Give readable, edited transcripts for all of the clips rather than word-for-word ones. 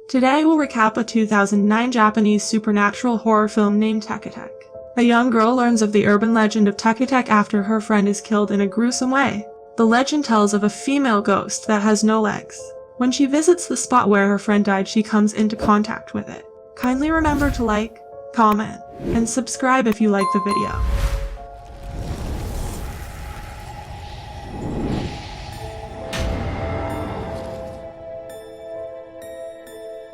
Today we'll recap a 2009 Japanese supernatural horror film named Teke Teke. A young girl learns of the urban legend of Teke Teke after her friend is killed in a gruesome way. The legend tells of a female ghost that has no legs. When she visits the spot where her friend died, she comes into contact with it. Kindly remember to like, comment, and subscribe if you like the video.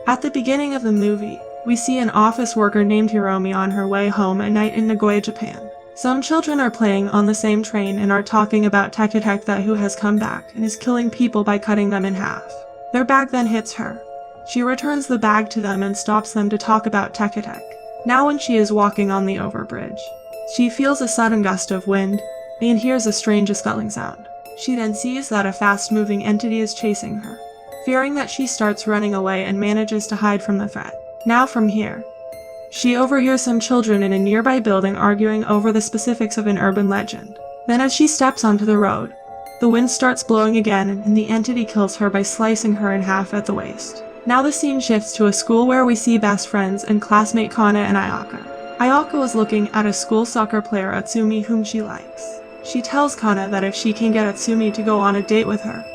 At the beginning of the movie, we see an office worker named Hiromi on her way home at night in Nagoya, Japan. Some children are playing on the same train and are talking about Teke Teke, that who has come back and is killing people by cutting them in half. Their bag then hits her. She returns the bag to them and stops them to talk about Teke Teke. Now when she is walking on the overbridge, she feels a sudden gust of wind and hears a strange scuttling sound. She then sees that a fast-moving entity is chasing her. Fearing that, she starts running away and manages to hide from the threat. Now from here, she overhears some children in a nearby building arguing over the specifics of an urban legend. Then as she steps onto the road, the wind starts blowing again and the entity kills her by slicing her in half at the waist. Now the scene shifts to a school where we see best friends and classmate Kana and Ayaka. Ayaka was looking at a school soccer player Utsumi whom she likes. She tells Kana that if she can get Utsumi to go on a date with her,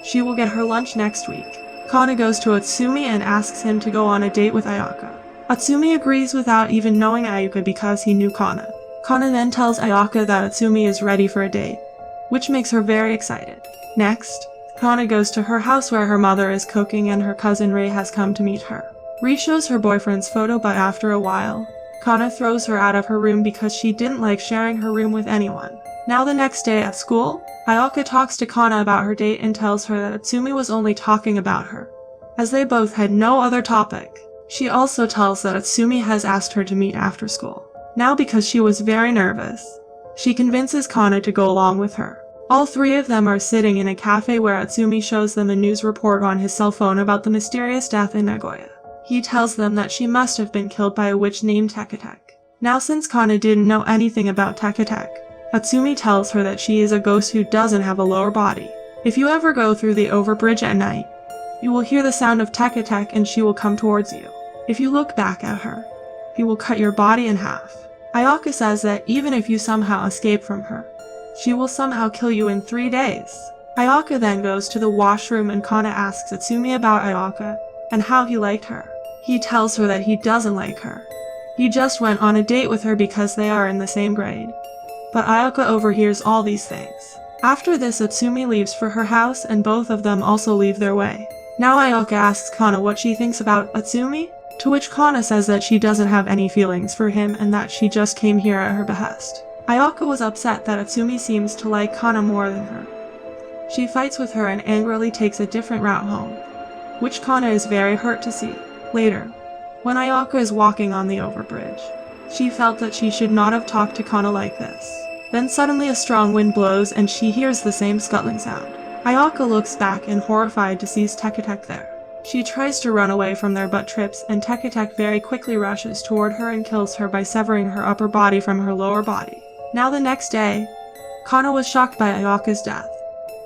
she will get her lunch next week. Kana goes to Utsumi and asks him to go on a date with Ayaka. Utsumi agrees without even knowing Ayaka because he knew Kana. Kana then tells Ayaka that Utsumi is ready for a date, which makes her very excited. Next, Kana goes to her house where her mother is cooking and her cousin Rei has come to meet her. Rei shows her boyfriend's photo, but after a while, Kana throws her out of her room because she didn't like sharing her room with anyone. Now the next day at school, Ayaka talks to Kana about her date and tells her that Utsumi was only talking about her, as they both had no other topic. She also tells that Utsumi has asked her to meet after school. Now because she was very nervous, she convinces Kana to go along with her. All three of them are sitting in a cafe where Utsumi shows them a news report on his cell phone about the mysterious death in Nagoya. He tells them that she must have been killed by a witch named Teke Teke. Now since Kana didn't know anything about Teke Teke, Utsumi tells her that she is a ghost who doesn't have a lower body. If you ever go through the overbridge at night, you will hear the sound of Teke Teke and she will come towards you. If you look back at her, he will cut your body in half. Ayaka says that even if you somehow escape from her, she will somehow kill you in 3 days. Ayaka then goes to the washroom and Kana asks Utsumi about Ayaka and how he liked her. He tells her that he doesn't like her. He just went on a date with her because they are in the same grade. But Ayaka overhears all these things. After this, Utsumi leaves for her house and both of them also leave their way. Now Ayaka asks Kana what she thinks about Utsumi, to which Kana says that she doesn't have any feelings for him and that she just came here at her behest. Ayaka was upset that Utsumi seems to like Kana more than her. She fights with her and angrily takes a different route home, which Kana is very hurt to see. Later, when Ayaka is walking on the overbridge, she felt that she should not have talked to Kana like this. Then suddenly a strong wind blows and she hears the same scuttling sound. Ayaka looks back and horrified to see Teke Teke there. She tries to run away from there but trips and Teke Teke very quickly rushes toward her and kills her by severing her upper body from her lower body. Now the next day, Kana was shocked by Ayaka's death,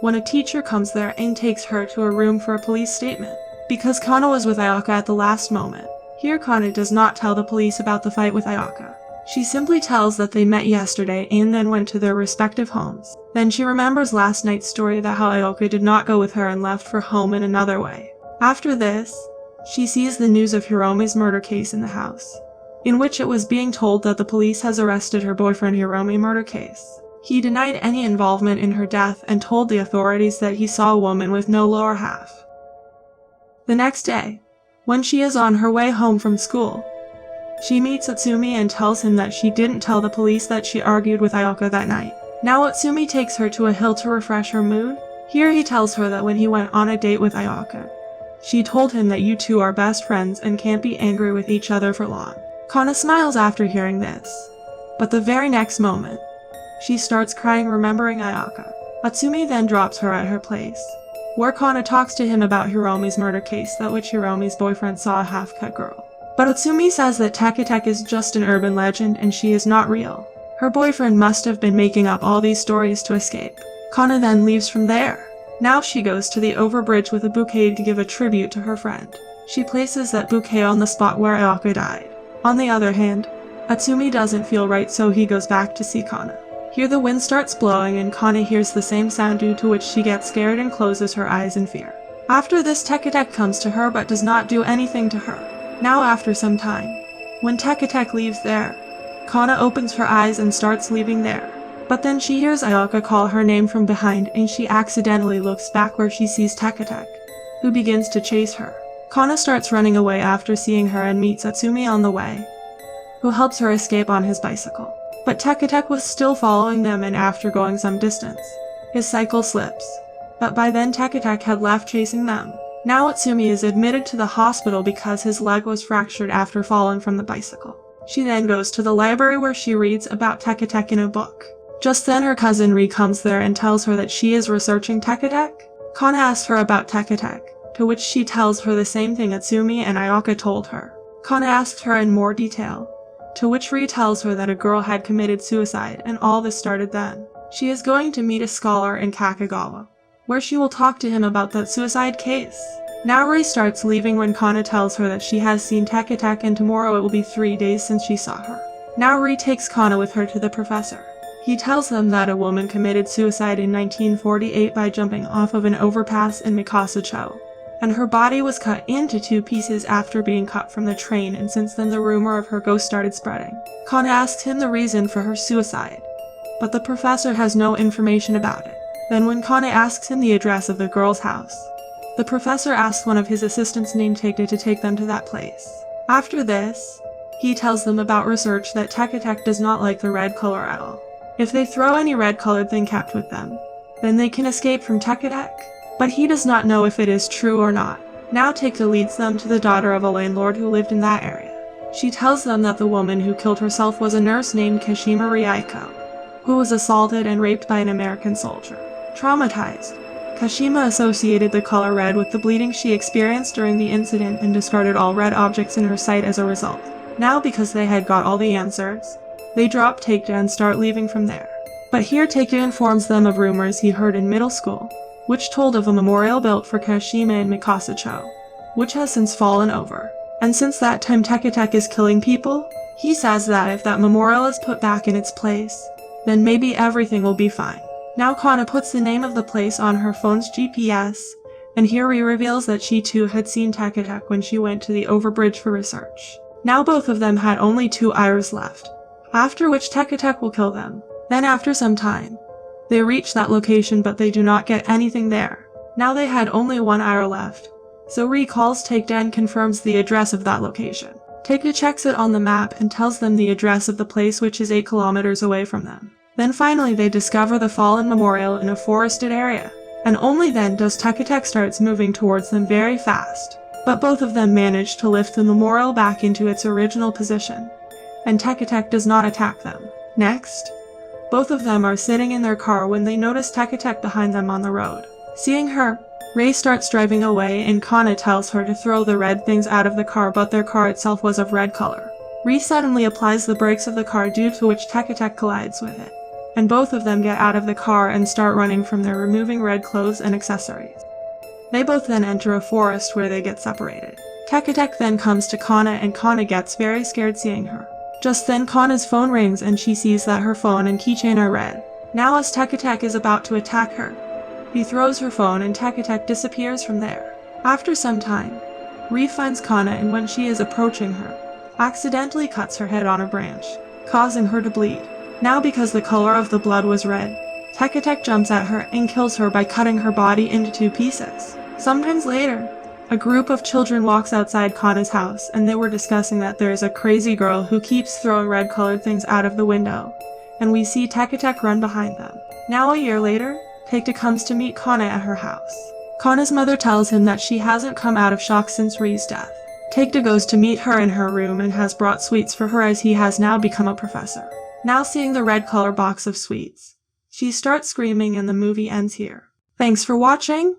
when a teacher comes there and takes her to a room for a police statement. Because Kana was with Ayaka at the last moment, here Kana does not tell the police about the fight with Ayaka. She simply tells that they met yesterday and then went to their respective homes. Then she remembers last night's story that how Ayaka did not go with her and left for home in another way. After this, she sees the news of Hiromi's murder case in the house, in which it was being told that the police has arrested her boyfriend Hiromi murder case. He denied any involvement in her death and told the authorities that he saw a woman with no lower half. The next day, when she is on her way home from school, she meets Utsumi and tells him that she didn't tell the police that she argued with Ayaka that night. Now Utsumi takes her to a hill to refresh her mood. Here he tells her that when he went on a date with Ayaka, she told him that you two are best friends and can't be angry with each other for long. Kana smiles after hearing this, but the very next moment, she starts crying remembering Ayaka. Utsumi then drops her at her place, where Kana talks to him about Hiromi's murder case, that which Hiromi's boyfriend saw a half-cut girl. But Utsumi says that Teke Teke is just an urban legend and she is not real. Her boyfriend must have been making up all these stories to escape. Kana then leaves from there. Now she goes to the overbridge with a bouquet to give a tribute to her friend. She places that bouquet on the spot where 𝐀𝐄𝐒 died. On the other hand, Atsumi doesn't feel right, so he goes back to see Kana. Here the wind starts blowing and Kana hears the same sound, due to which she gets scared and closes her eyes in fear. After this, Teke Teke comes to her but does not do anything to her. Now after some time, when Teke Teke leaves there, Kana opens her eyes and starts leaving there. But then she hears 𝐀𝐿𝐿𝐿 call her name from behind and she accidentally looks back where she sees Teke Teke, who begins to chase her. Kana starts running away after seeing her and meets Atsumi on the way, who helps her escape on his bicycle. But Teke Teke was still following them, and after going some distance, his cycle slips. But by then Teke Teke had left chasing them. Now Atsumi is admitted to the hospital because his leg was fractured after falling from the bicycle. She then goes to the library where she reads about Teke Teke in a book. Just then her cousin Ri comes there and tells her that she is researching Teke Teke. Kana asks her about Teke Teke, to which she tells her the same thing Atsumi and 𝐀𝐿𝐿𝐿 told her. Kana asks her in more detail, to which Ri tells her that a girl had committed suicide and all this started then. She is going to meet a scholar in Kakagawa, where she will talk to him about that suicide case. Now Ri starts leaving when Kana tells her that she has seen Teke Teke and tomorrow it will be 3 days since she saw her. Now Ri takes Kana with her to the professor. He tells them that a woman committed suicide in 1948 by jumping off of an overpass in 𝐀𝐄𝐄𝐒. And her body was cut into 2 pieces after being cut from the train, and since then the rumor of her ghost started spreading. Kana asks him the reason for her suicide, but the professor has no information about it. Then when Kana asks him the address of the girl's house, the professor asks one of his assistants named Teke to take them to that place. After this, he tells them about research that Teke Teke does not like the red color at all. If they throw any red colored thing kept with them, then they can escape from Teke Teke. But he does not know if it is true or not. Now Teke leads them to the daughter of a landlord who lived in that area. She tells them that the woman who killed herself was a nurse named Kashima Ryuko, who was assaulted and raped by an American soldier. Traumatized, Kashima associated the color red with the bleeding she experienced during the incident and discarded all red objects in her sight as a result. Now because they had got all the answers, they drop Teke and start leaving from there. But here Teke informs them of rumors he heard in middle school, which told of a memorial built for Kashima in 𝐀𝐿𝐿𝐿, which has since fallen over. And since that time Teke Teke is killing people, he says that if that memorial is put back in its place, then maybe everything will be fine. Now Kana puts the name of the place on her phone's GPS, and here Ri reveals that she too had seen Teke Teke when she went to the overbridge for research. Now both of them had only 2 hours left, after which Teke Teke will kill them. Then after some time, they reach that location but they do not get anything there. Now they had only 1 hour left, so Ri calls Teke and confirms the address of that location. Teke checks it on the map and tells them the address of the place, which is 8 kilometers away from them. Then finally they discover the fallen memorial in a forested area, and only then does Teke Teke starts moving towards them very fast. But both of them manage to lift the memorial back into its original position, and Teke Teke does not attack them. Next, both of them are sitting in their car when they notice Teke Teke behind them on the road. Seeing her, Ri starts driving away and Kana tells her to throw the red things out of the car, but their car itself was of red color. Ri suddenly applies the brakes of the car, due to which Teke Teke collides with it, and both of them get out of the car and start running from there, removing red clothes and accessories. They both then enter a forest where they get separated. Teke Teke then comes to Kana and Kana gets very scared seeing her. Just then Kana's phone rings and she sees that her phone and keychain are red. Now as Teke Teke is about to attack her, he throws her phone and Teke Teke disappears from there. After some time, Ri finds Kana and when she is approaching her, accidentally cuts her head on a branch, causing her to bleed. Now because the color of the blood was red, Teke Teke jumps at her and kills her by cutting her body into 2 pieces. Sometimes later, a group of children walks outside Kana's house and they were discussing that there is a crazy girl who keeps throwing red colored things out of the window, and we see Teke Teke run behind them. Now a year later, Teke comes to meet Kana at her house. Kana's mother tells him that she hasn't come out of shock since Ri's death. Teke goes to meet her in her room and has brought sweets for her as he has now become a professor. Now seeing the red color box of sweets, she starts screaming and the movie ends here. Thanks for watching!